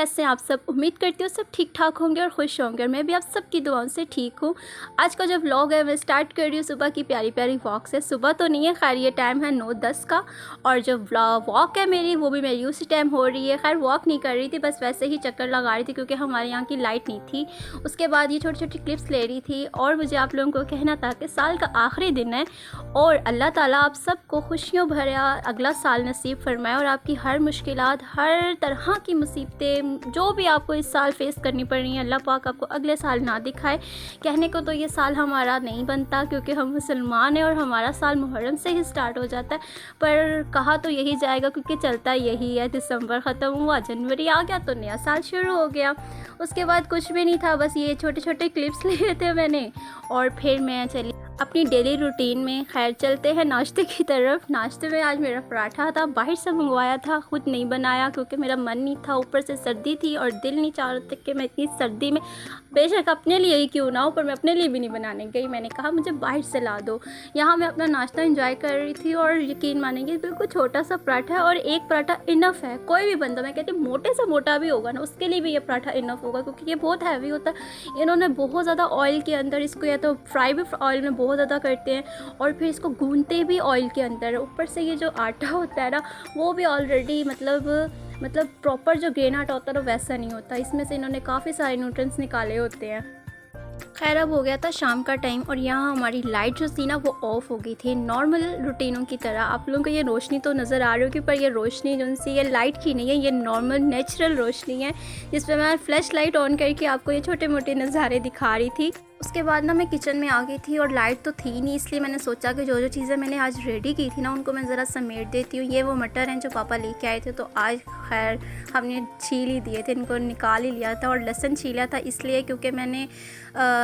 कैसे हैं आप सब। उम्मीद करती हूँ सब ठीक ठाक होंगे और खुश होंगे, और मैं भी आप सबकी दुआओं से ठीक हूँ। आज का जो व्लॉग है मैं स्टार्ट कर रही हूँ सुबह की प्यारी प्यारी वॉक से। सुबह तो नहीं है खैर, ये टाइम है 9-10 का, और जो वॉक है मेरी वो भी मेरी उसी टाइम हो रही है। खैर वॉक नहीं कर रही थी, बस वैसे ही चक्कर लगा रही थी क्योंकि हमारे यहाँ की लाइट नहीं थी। उसके बाद ये छोटी छोटी क्लिप्स ले रही थी, और मुझे आप लोगों को कहना था कि साल का आखिरी दिन है और अल्लाह ताला आप सबको खुशियों भरा अगला साल नसीब फरमाए, और आपकी हर मुश्किलात, हर तरह की मुसीबतें जो भी आपको इस साल फेस करनी पड़ रही हैं, अल्लाह पाक आपको अगले साल ना दिखाए। कहने को तो ये साल हमारा नहीं बनता क्योंकि हम मुसलमान हैं और हमारा साल मुहर्रम से ही स्टार्ट हो जाता है, पर कहा तो यही जाएगा क्योंकि चलता यही है। दिसंबर ख़त्म हुआ, जनवरी आ गया तो नया साल शुरू हो गया। उसके बाद कुछ भी नहीं था, बस ये छोटे छोटे क्लिप्स लिए थे मैंने, और फिर मैं चली अपनी डेली रूटीन में। खैर चलते हैं नाश्ते की तरफ। नाश्ते में आज मेरा पराठा था, बाहर से मंगवाया था, खुद नहीं बनाया क्योंकि मेरा मन नहीं था, ऊपर से सर्दी थी और दिल नहीं चाह रहा था कि मैं इतनी सर्दी में, बेशक अपने लिए ही क्यों ना हो, पर मैं अपने लिए भी नहीं बनाने गई। मैंने कहा मुझे बाहर से ला दो। यहाँ मैं अपना नाश्ता एंजॉय कर रही थी, और यकीन मानेंगे बिल्कुल छोटा सा पराठा है और एक पराठा इनफ है। कोई भी बंदा, मैं कहती हूँ मोटे से मोटा भी होगा ना, उसके लिए भी ये पराठा इनफ होगा क्योंकि ये बहुत हैवी होता है। इन्होंने बहुत ज़्यादा ऑयल के अंदर इसको, या तो फ्राई भी ऑयल में बहुत ज़्यादा करते हैं और फिर इसको गूंदते भी ऑयल के अंदर। ऊपर से ये जो आटा होता है ना, वो भी ऑलरेडी मतलब प्रॉपर जो ग्रेन आटा होता है ना वैसा नहीं होता। इसमें से इन्होंने काफ़ी सारे न्यूट्रिएंट्स निकाले होते हैं। खैर अब हो गया था शाम का टाइम, और यहाँ हमारी लाइट जो थी ना वो ऑफ़ हो गई थी नॉर्मल रूटीनों की तरह। आप लोगों को ये रोशनी तो नज़र आ रही होगी, पर ये रोशनी जो सी ये लाइट की नहीं है, ये नॉर्मल नेचुरल रोशनी है जिस पर मैं फ्लैश लाइट ऑन करके आपको ये छोटे मोटे नज़ारे दिखा रही थी। उसके बाद ना मैं किचन में आ गई थी और लाइट तो थी नहीं, इसलिए मैंने सोचा कि जो जो चीज़ें मैंने आज रेडी की थी ना उनको मैं ज़रा समेट देती हूँ। ये वो मटर हैं जो पापा लेके आए थे, तो आज खैर हमने छील ही दिए थे, इनको निकाल ही लिया था। और लहसुन छीला था इसलिए क्योंकि मैंने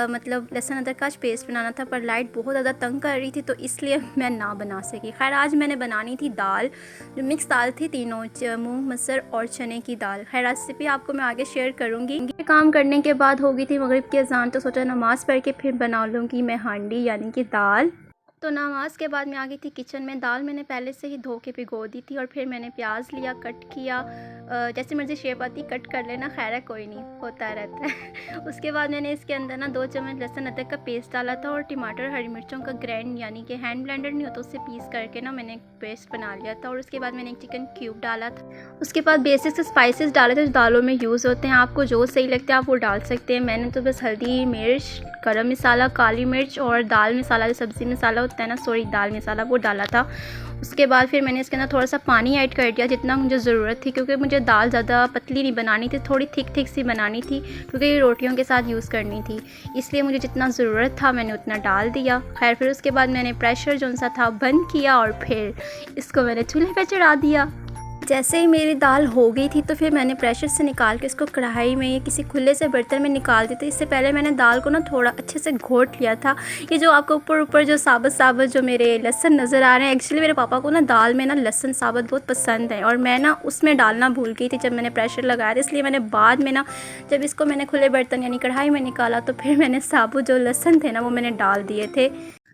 मतलब लहसुन अदरक का पेस्ट बनाना था, पर लाइट बहुत ज़्यादा तंग कर रही थी तो इसलिए मैं ना बना सकी। खैर आज मैंने बनानी थी दाल, जो मिक्स दाल थी तीनों, मूंग, मसर और चने की दाल। खैर रेसिपी आपको मैं आगे शेयर करूँगी। काम करने के बाद हो गई थी मगरिब की अजान, तो सोचा नमाज़ पढ़ के फिर बना लूँगी मैं हांडी यानी कि दाल। तो नमाज के बाद मैं आ गई थी किचन में। दाल मैंने पहले से ही धो के भिगो दी थी, और फिर मैंने प्याज लिया, कट किया, जैसे मर्जी शेप आती कट कर लेना, खैर है कोई नहीं, होता रहता है। उसके बाद मैंने इसके अंदर ना 2 चम्मच लहसुन अदरक का पेस्ट डाला था, और टमाटर हरी मिर्चों का ग्राइंड यानी कि हैंड ब्लेंडर नहीं होता उससे पीस करके ना मैंने पेस्ट बना लिया था। और उसके बाद मैंने एक चिकन क्यूब डाला था। उसके बाद बेसिक से स्पाइसेस डाले थे जो दालों में यूज़ होते हैं, आपको जो सही लगता है आप वो डाल सकते हैं। मैंने तो बस हल्दी, मिर्च, गरम मसाला, काली मिर्च और दाल मसाला, जो सब्ज़ी मसाला होता है ना, सॉरी दाल मसाला, वो डाला था। उसके बाद फिर मैंने इसके अंदर थोड़ा सा पानी ऐड कर दिया जितना मुझे ज़रूरत थी, क्योंकि मुझे दाल ज़्यादा पतली नहीं बनानी थी, थोड़ी थिक सी बनानी थी क्योंकि ये रोटियों के साथ यूज़ करनी थी, इसलिए मुझे जितना ज़रूरत था मैंने उतना डाल दिया। खैर फिर उसके बाद मैंने प्रेशर जो सा था बंद किया, और फिर इसको मैंने चूल्हे पे चढ़ा दिया। जैसे ही मेरी दाल हो गई थी तो फिर मैंने प्रेशर से निकाल के इसको कढ़ाई में या किसी खुले से बर्तन में निकाल दी थी। इससे पहले मैंने दाल को ना थोड़ा अच्छे से घोट लिया था। ये जो आपको ऊपर जो साबुत जो मेरे लहसुन नज़र आ रहे हैं, एक्चुअली मेरे पापा को ना दाल में ना लहसुन साबुत बहुत पसंद है, और मैं ना उसमें डालना भूल गई थी जब मैंने प्रेशर लगाया था, इसलिए मैंने बाद में ना जब इसको मैंने खुले बर्तन यानी कढ़ाई में निकाला तो फिर मैंने साबुत जो लहसुन थे ना वो मैंने डाल दिए थे।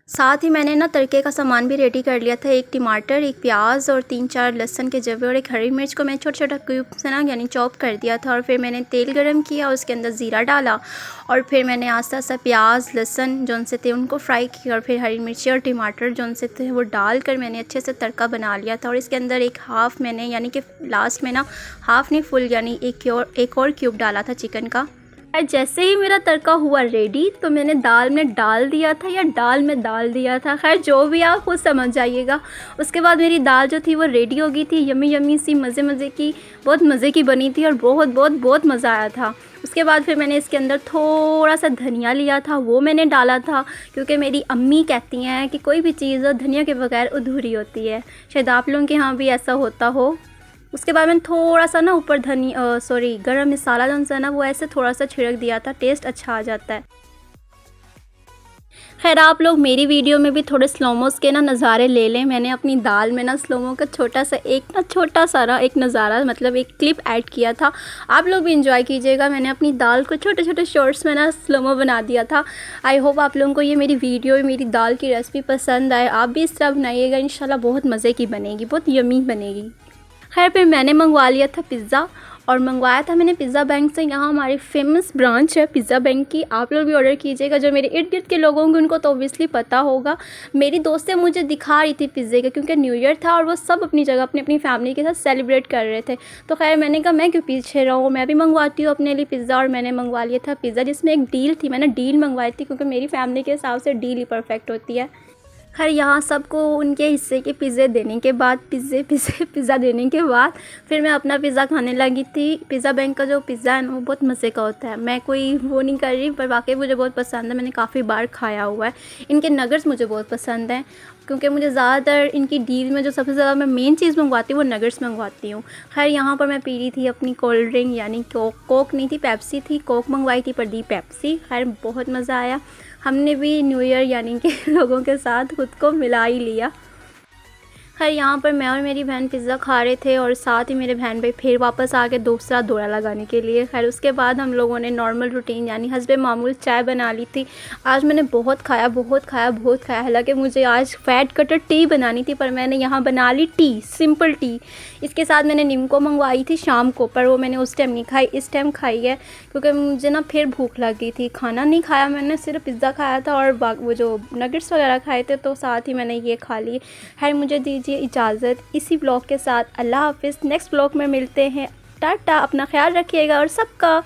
साथ ही मैंने ना तड़के का सामान भी रेडी कर लिया था। एक टमाटर, एक प्याज और 3-4 लहसुन के जवे और एक हरी मिर्च को मैं छोटा छोटा क्यूब से ना यानी चॉप कर दिया था। और फिर मैंने तेल गरम किया, उसके अंदर ज़ीरा डाला, और फिर मैंने आस्ता आस्ता प्याज, लहसुन जो से थे उनको फ्राई किया, और फिर हरी मिर्ची और टमाटर जो से थे वो डालकर मैंने अच्छे से तड़का बना लिया था। और इसके अंदर एक हाफ़ मैंने यानी कि लास्ट में ना हाफ़ नहीं फुल यानी एक और क्यूब डाला था चिकन का। जैसे ही मेरा तड़का हुआ रेडी तो मैंने दाल में डाल दिया था, या दाल में डाल दिया था, खैर जो भी आप खुद समझ जाइएगा। उसके बाद मेरी दाल जो थी वो रेडी हो गई थी, यम्मी यम्मी सी, मज़े की, बहुत मज़े की बनी थी और बहुत मज़ा आया था। उसके बाद फिर मैंने इसके अंदर थोड़ा सा धनिया लिया था, वो मैंने डाला था क्योंकि मेरी अम्मी कहती हैं कि कोई भी चीज़ धनिया के बगैर अधूरी होती है। शायद आप लोगों के यहाँ भी ऐसा होता हो। उसके बाद मैंने थोड़ा सा ना ऊपर गरम मसाला जो है ना वो ऐसे थोड़ा सा छिड़क दिया था, टेस्ट अच्छा आ जाता है। खैर आप लोग मेरी वीडियो में भी थोड़े स्लोमोस के ना नज़ारे ले लें। मैंने अपनी दाल में ना स्लोमो का छोटा सा एक नज़ारा मतलब एक क्लिप ऐड किया था, आप लोग भी इंजॉय कीजिएगा। मैंने अपनी दाल को छोटे छोटे शॉर्ट्स में ना स्लोमो बना दिया था। आई होप आप लोगों को ये मेरी वीडियो, मेरी दाल की रेसिपी पसंद आए। आप भी इस तरह बनाइएगा, इंशाल्लाह बहुत मज़े की बनेगी, बहुत यमी बनेगी। खैर फिर मैंने मंगवा लिया था पिज़्ज़ा, और मंगवाया था मैंने पिज़्ज़ा बैंक से। यहाँ हमारी फेमस ब्रांच है पिज़्ज़ा बैंक की, आप लोग भी ऑर्डर कीजिएगा। जो मेरे इर्द गिर्द के लोग होंगे उनको तो ऑब्वियसली पता होगा। मेरी दोस्तें मुझे दिखा रही थी पिज़्ज़े का, क्योंकि न्यू ईयर था और वो सब अपनी जगह अपनी अपनी फैमिली के साथ सेलिब्रेट कर रहे थे। तो खैर मैंने कहा मैं क्यों पीछे रहूँ, मैं भी मंगवाती हूँ अपने लिए पिज़्ज़ा। और मैंने मंगवा लिया था पिज़्ज़ा, जिसमें एक डील थी, मैंने डील मंगवाई थी क्योंकि मेरी फैमिली के हिसाब से डील ही परफेक्ट होती है। खैर यहाँ सबको उनके हिस्से के पिज़्ज़े देने के बाद पिज़्ज़ा देने के बाद फिर मैं अपना पिज़्ज़ा खाने लगी थी। पिज़्ज़ा बैंक का जो पिज़्ज़ा है ना वो बहुत मज़े का होता है। मैं कोई वो नहीं कर रही, पर वाकई मुझे बहुत पसंद है, मैंने काफ़ी बार खाया हुआ है। इनके नगर्स मुझे बहुत पसंद हैं, क्योंकि मुझे ज़्यादातर इनकी डील में जो सबसे ज़्यादा मैं मेन चीज़ मंगवाती हूँ वो नगर्स मंगवाती हूँ। खैर यहाँ पर मैं पी रही थी अपनी कोल्ड ड्रिंक, यानी कोक नहीं थी, पेप्सी थी। कोक मंगवाई थी पर दी पेप्सी। खैर बहुत मज़ा आया। हमने भी न्यू ईयर यानी कि लोगों के साथ खुद को मिला ही लिया। खैर यहाँ पर मैं और मेरी बहन पिज़्ज़ा खा रहे थे, और साथ ही मेरे बहन भाई फिर वापस आ गए दूसरा दौरा लगाने के लिए। खैर उसके बाद हम लोगों ने नॉर्मल रूटीन यानी हस्बे मामूल चाय बना ली थी। आज मैंने बहुत खाया। हालांकि मुझे आज फैट कटर टी बनानी थी, पर मैंने यहाँ बना ली टी, सिंपल टी। इसके साथ मैंने नीमको मंगवाई थी शाम को, पर वो मैंने उस टाइम नहीं खाई, इस टाइम खाई है, क्योंकि मुझे ना फिर भूख लग गई थी। खाना नहीं खाया मैंने, सिर्फ पिज़्ज़ा खाया था और वो जो नगेट्स वगैरह खाए थे, तो साथ ही मैंने ये खा लिए। खैर मुझे दीजिए इजाज़त इसी ब्लॉग के साथ। अल्लाह हाफ़िज़। नेक्स्ट ब्लॉग में मिलते हैं। टाटा, अपना ख्याल रखिएगा और सबका।